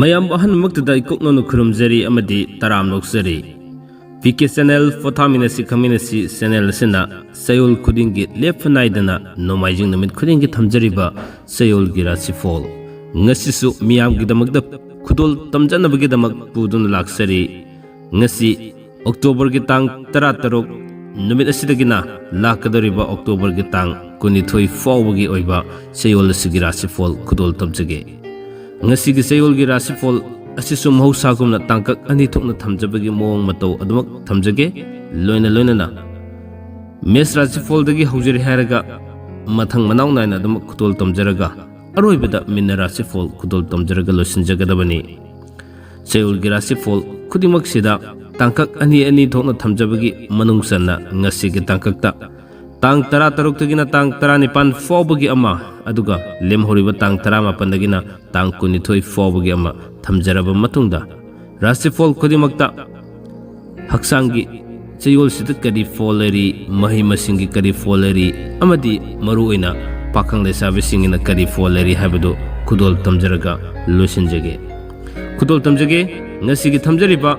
ꯃꯌꯥꯝ ꯑꯍꯟꯃꯛꯇꯗ ꯏꯀꯣꯛꯅꯅ ꯈꯨꯔꯨꯝꯖꯔꯤ ꯑꯃꯗꯤ ꯇꯔꯥꯝ ꯅꯣꯛꯆꯔꯤ ꯄꯤꯀꯦ channel ꯄꯣꯊꯥꯃꯤꯟꯅꯁꯤ ꯈꯪꯃꯤꯟꯅꯁꯤ channel ꯑꯁꯤꯅ ꯆꯌꯣꯜ ꯈꯨꯗꯤꯡꯒꯤ ꯂꯦꯞꯄ ꯅꯥꯏꯗꯅ ꯅꯣꯡꯃꯥꯏꯖꯤꯡ ꯅꯨꯃꯤꯠ ꯈꯨꯗꯤꯡꯒꯤ ꯊꯝꯖꯔꯤꯕ ꯆꯌꯣꯜꯒꯤ ꯔꯥꯁꯤꯐꯣꯜ ꯉꯁꯤꯁꯨ ꯃꯤꯌꯥꯝꯒꯤꯗꯃꯛꯇ ꯈꯨꯗꯣꯜ ꯇꯝꯖꯅꯕꯒꯤꯗꯃꯛ ꯄꯨꯗꯨꯅ ꯂꯥꯛꯆꯔꯤ ꯉꯁꯤ ꯑꯣꯛꯇꯣꯕꯔꯒꯤ ꯇꯥꯡ 13 ꯅꯨꯃꯤꯠ ꯑꯁꯤꯗꯒꯤꯅ ꯂꯥꯛꯀꯗꯧꯔꯤꯕ ꯑꯣꯛꯇꯣꯕꯔꯒꯤ ꯇꯥꯡ 12 ꯐꯥꯎꯕꯒꯤ ꯑꯣꯏꯕ ꯆꯌꯣꯜ ꯑꯁꯤꯒꯤ ꯔꯥꯁꯤꯐꯣꯜ ꯈꯨꯗꯣꯜ ꯇꯝꯖꯒꯦ ngasi sayolgi rasifol asisu mahusagumna tangkak ani thokna thamjabagi mawong matau adumak thamjage loina na mes rasifol dagi haujari haraga mathang manaw naina adumak khutol tamjaraga aroibada minna rasifol khutol tamjaraga losinjagadabani sayolgi rasifol khudimak sida tangkak ani thokna thamjabagi manungsanna ngasi gi tangkakta tang 13 tagina tang 19 fawbagi ama aduga lemhoriba tang 18 dagina tang 22 fawbagi ama thamjaraba matungda rasifol khudimakta haksangi chayol sida kari foleri mahi masingi kari foleri amadi maruina pakhang lesabe singina kari foleri habado khudol tamjaraga losinjage khudol tamjage ngasi gi thamjariba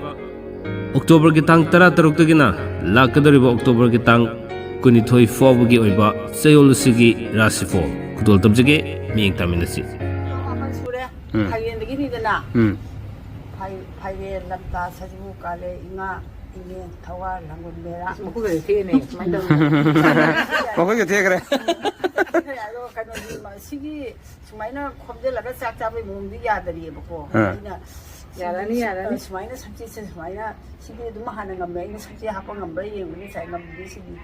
october gi tang 13 dagina lakadariba october gi tang 22 fawbagi oiba chayol sigi rasifol khudol tamjage miyeng taminasi Hayen begini dana. Hayen lamta sajibu kale inga inge thawa langun mera. Muku ke the ne. Muku ke the kare. Alo kano di sigi sumaina khomje laga chak chabe mumdi yadari bako. Ina yarani sumaina sabji se sumaina sigi dum hana ngambe ina sabji hapa ngambe yenguni sai ngamdi sigi.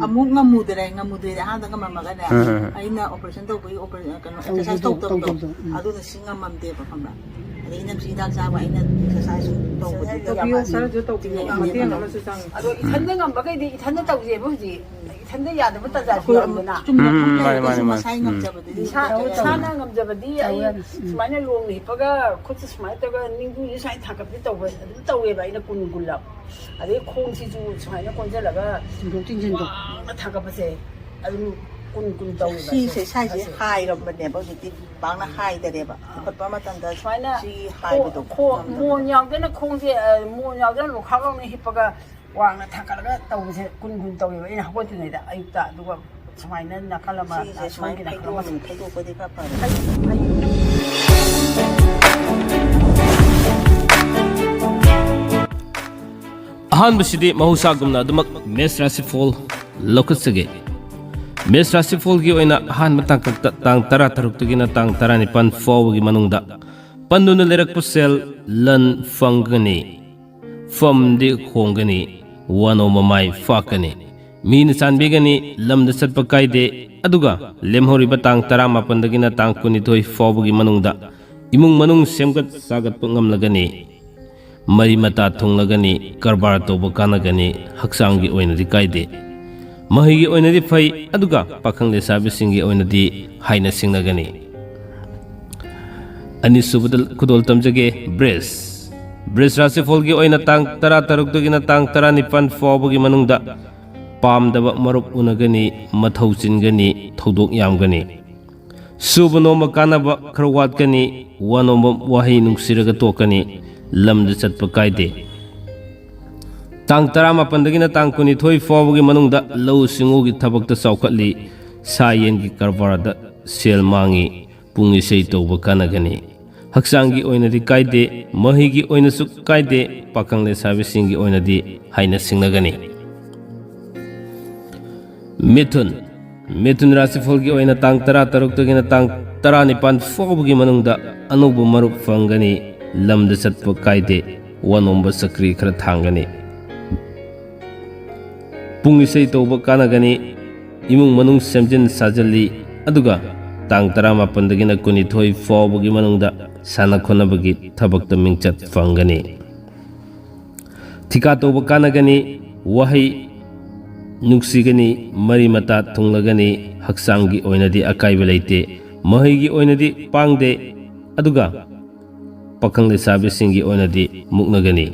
Amuk ngamudere handa ngamamagana aina operation tawbi exercise tawdo aduna singamamde ba khamba adai nam sidak sawa aina exercise tawbi sara jo tawbi amate namasu sang ado ithanda ngamba kai di ithanda tawje ba huji ithanda yada ba taja siyamna chumma sai ngamjabadi sana ngamjabadi ai sumaina long ni paga khut sumaina taga ningdu yi sai thakapdi tawba adu tawwe ba aina kungulla adai khong si ju sumaina konjalaga tingjindo thakapase adu kun tawwe si se sai je hai ram bane ba hiti bangna hai dare ba khotpa matanda sumaina si hai do ko mo nyawdena khongje mo nyawdena lo khagong ni hipaga wangna thakalaga tawse kun tawwe ba ina hawtinida ayukta aduga sumaina nakalama sumaina nakalama khaido ko de ka pa ahanbasidi mahusagumna adumak mes rasifol lokatsage mes rasifol gi oina ahan matangkakta tang 13 tagina tang 19 fawgi manungda panduna lerakpu sel lan fangani famdi khongani wano mamai fakani min sanbigani lamda satpa kaide aduga lemhoriba tang 18 dagina tang 22 fawgi manungda imung manung semgat sagat pangamlagani mari mata thonglagani karbar toba kanagani haksangi oinadi kaide mahigi oinadi phai aduga pakhang le sabi singi oinadi haina singnagani ani subudal khudol tamjage bres rasifol gi oina tang 13 dagina tang 19 fawbagi manungda pamdaba marup unagani mathau chingani thodok yamgani subunoma kanaba kharwatgani wanomba wahi nungsiraga tokani lamda chatpa kaide tang 18 dagina tang 22 fawbagi manungda lau singogi thabakta chaukhatli sayengi karbarada sel mangi pungi sei toba kanagani haksangi oinadi kaide mahigi oinasu kaide pakangle sabisingi oinadi haina singnagani mithun rasifol gi oina tang 13 dagina tang 19 fawbagi manungda anubu marup fangani lamda chatpa kaide wanomba sakri khara thangani pungi sei toba kanagani imung manung semjin sajali aduga tang 18 dagina 22 fawbagi manungda sana khonabagi thabakta mingchat fangani thika toba kanagani wahai nuksigani mari mata thunglagani haksangi oinadi akaiba leite mahigi oinadi pangde aduga pakhang le sabe singi oinadi muknagani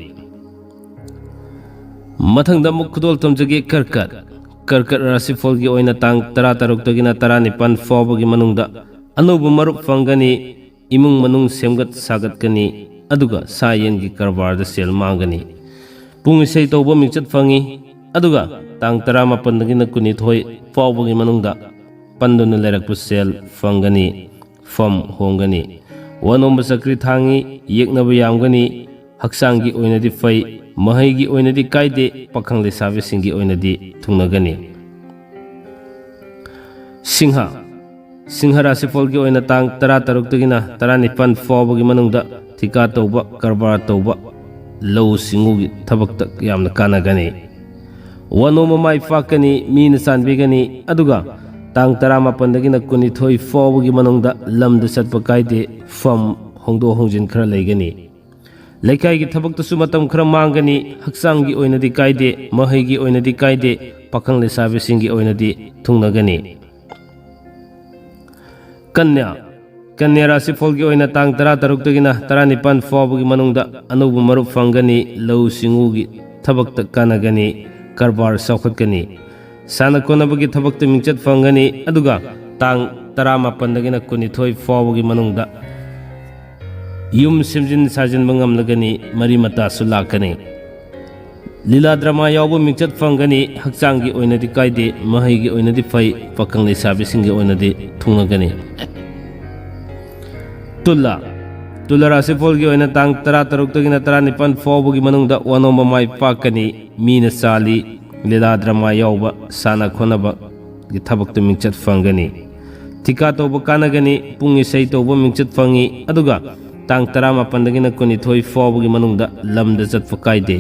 mathangda mukhdol tamjage karkat rasifol gi oina tang 13 dagina 19 fawbagi manungda anubu marup fangani imung manung semgat sagatgani aduga sa yengi karbarda sel mangani pung isai tawba mingchat fangi aduga tang 18 kunithoi fawbagi manungda panduna lerakpu sel fangani fam hongani wanomba sakri thangi yeknaba yamgani haksangi oinadi fai mahaigi oinadi kaide pakhang lesabe singi oinadi thungnagani Singha rasi folgi oina tang 16 tagina 19 fawbagi manungda thika tawba karbar tawba lau singugi thabakta yamna kanagani wanoma mai fakani mina sanbigani aduga tang 18 dagina kunithoi fawbagi manungda lamda satpa kaide fam hongdo hongjin khara leigani Laikai ki thabak tu sumatam khara mangani haksangi oinadi kaide mahaigi oinadi kaide pakhang le sabe singi oinadi thungnagani Kanya rasi folgi oina tang 16 tagina 19 fawbagi manungda anubu marup fangani lau singugi thabakta kanagani karbar saukhatkani sana konabagi thabakta mingchat fangani aduga tang 18 dagina kunithoi fawbagi manungda yum simjin sajin bangam lagani mari mata sulakani lila drama yawbu mingchat fangani haksangi oinadi kaide mahaigi oinadi fai pakhang le sabe singi oinadi thungnagani Tula rasi folgi oina tang 16 tagina 19 fawbagi manungda wanoma mai pakani mina sali lila drama yawba sana khonaba gi thabakta mingchat fangani tika tawba kanagani pung isai tawba mingchat fangi aduga tang 18 dagina kunithoi fawbagi manungda lamda chatfa kaide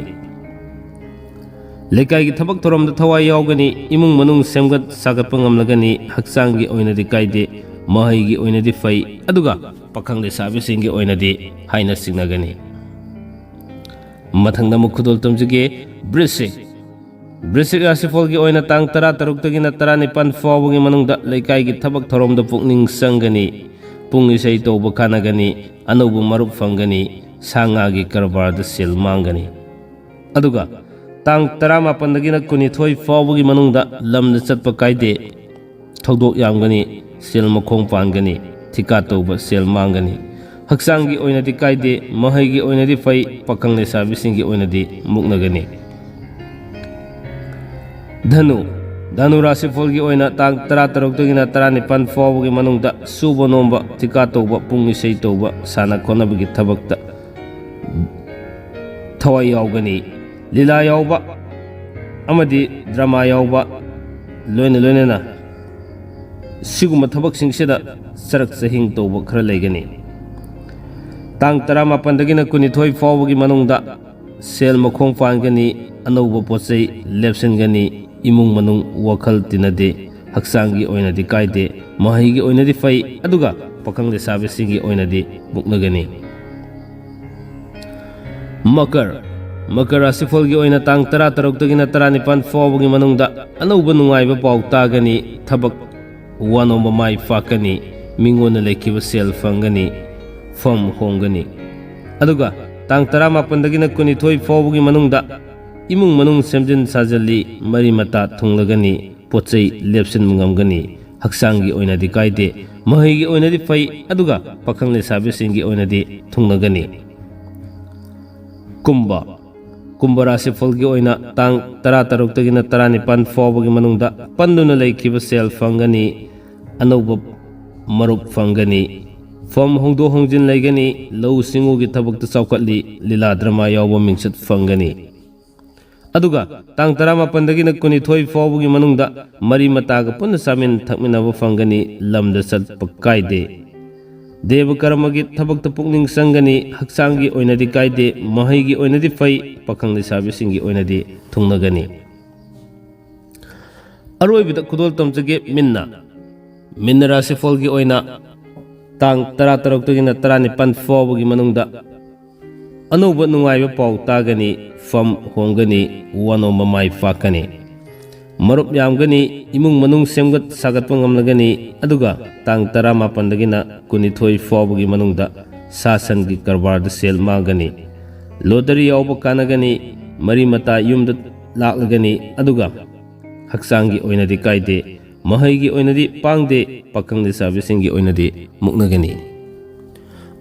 Lekai gi thabak thorom da thawai yawgani imung manung semgat sagatpa ngamlagani haksangi oinadi kaide mahaigi oinadi fai aduga pakhang le sabe singi oinadi haina singnagani mathangda mukhudol tumjige Brisik rasi folgi oina tang 16 tagina 19 fawbagi manungda lekai gi thabak thorom da pukning sangani pung isai tawba kanagani anubu marup fangani sanga gi karbar da sel mangani aduga tang 18 dagina kunithoi fawbagi manungda lamda chatpa kaide thodok yamgani sel makhong pangani thika tawba sel mangani haksangi oinadi kaide mahaigi oinadi fai pakhang le sabe singi oinadi muknagani Dhanu rasi folgi oina tang 16 tagina 19 fawbagi manungda suba nomba thika tawba pung isai tawba sana khonabagi thabakta thawai yawgani lila yawba amadi drama yawba loina siguma thabak singsida sarak sahing tawba khara leigani tang 18 dagina kunithoi fawbagi manungda sel makhong pangani anauba pochai lepsengani imung manung wakhal tinade haksangi oinadi kaide mahaigi oinadi fai aduga pakhang le sabe singi oinadi muknagani Makar rasi folgi oina tang 16 tagina 19 fawbagi manungda anauba nungaiba paw tagani thabak wanoma mai fakani mingona lekiba sel fangani fam hongani aduga tang 18 dagina kunithoi fawbagi manungda imung manung semjin sajali mari mata thunglagani pochai lepsin mungamgani haksangi oinadi kaide mahaigi oinadi fai aduga pakhang le sabe singi oinadi thunglagani Kumba rasi folgi oina tang 16 tagina 19 fawbagi manungda panduna leikiba sel fangani anauba marup fangani fam hongdo hongjin leigani lau singugi thabakta chawkatli lila drama yawba mingchat fangani aduga tang 18 dagina kunithoi fawbagi manungda mari mataga punna samin thakminaba fangani lamda chatpa kaide Deva karamagi thabakta pukning sangani haksangi oinadi kaide mahaigi oinadi fai pakhang le sabe singi oinadi thungnagani aroibida kudol tamjage minna rasi folgi oina tang 16 tagina 19 fawbagi manungda anuba nungaiba paw tagani fam hongani wanoma mai fakani marup yamgani imung manung semgat sagatpa ngamlagani aduga tang 18 dagina kunithoi fawbagi manungda sasangi karbarda sel mangani lottery yawba kanagani mari mata yumda laklagani aduga haksangi oinadi kaide mahaigi oinadi pangde pakhang le sabe singi oinadi muknagani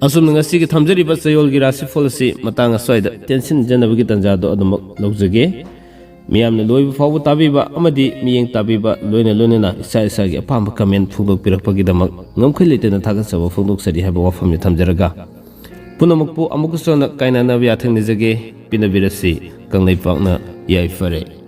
assume ngasi thamjari ba sayol gi rasi fol si matang aswai da tension janabagi tanja do adum lojage miyam ne loi fawu tabi ba amadi miyeng tabi ba loina loina na isa isa gi apam comment phudok pirak pagi damak ngamkhai lete na thaga sawa phudok sari haba wafam ni thamjaraga punamakpu amukusona kaina na bya thang ni jage pinabirasi kanglai pakna yai fare